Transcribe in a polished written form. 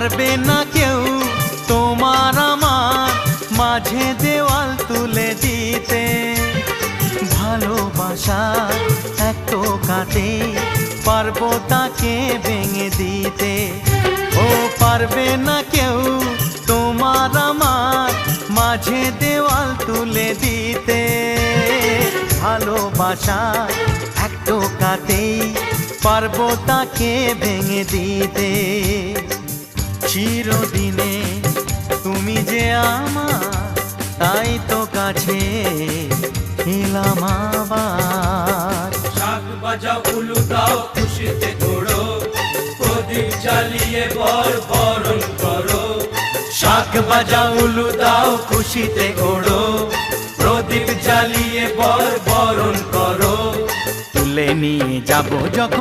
পারবে না কেউ তোমার আমার মাঝে দেওয়াল তুলে দিতে। ভালোবাসা এক টোকাতে পারবো তাকে ভেঙে দিতে। ও পারবে না কেউ তোমার আমার মাঝে দেওয়াল তুলে দিতে। ভালোবাসা এক টোকাতেই পারবো তাকে ভেঙে দিতে। চিরদিনে তুমি যে আমার, তাই তো কাছে এলাম আবার। শাক বাজাও উলু দাও খুশিতে ঘোড়ো, প্রদীপ জ্বালিয়ে বরণ করো। শাক বাজাও উলু দাও খুশিতে ওড়ো, প্রদীপ জ্বালিয়ে বরণ করো। তুলে নিয়ে যাবো যখন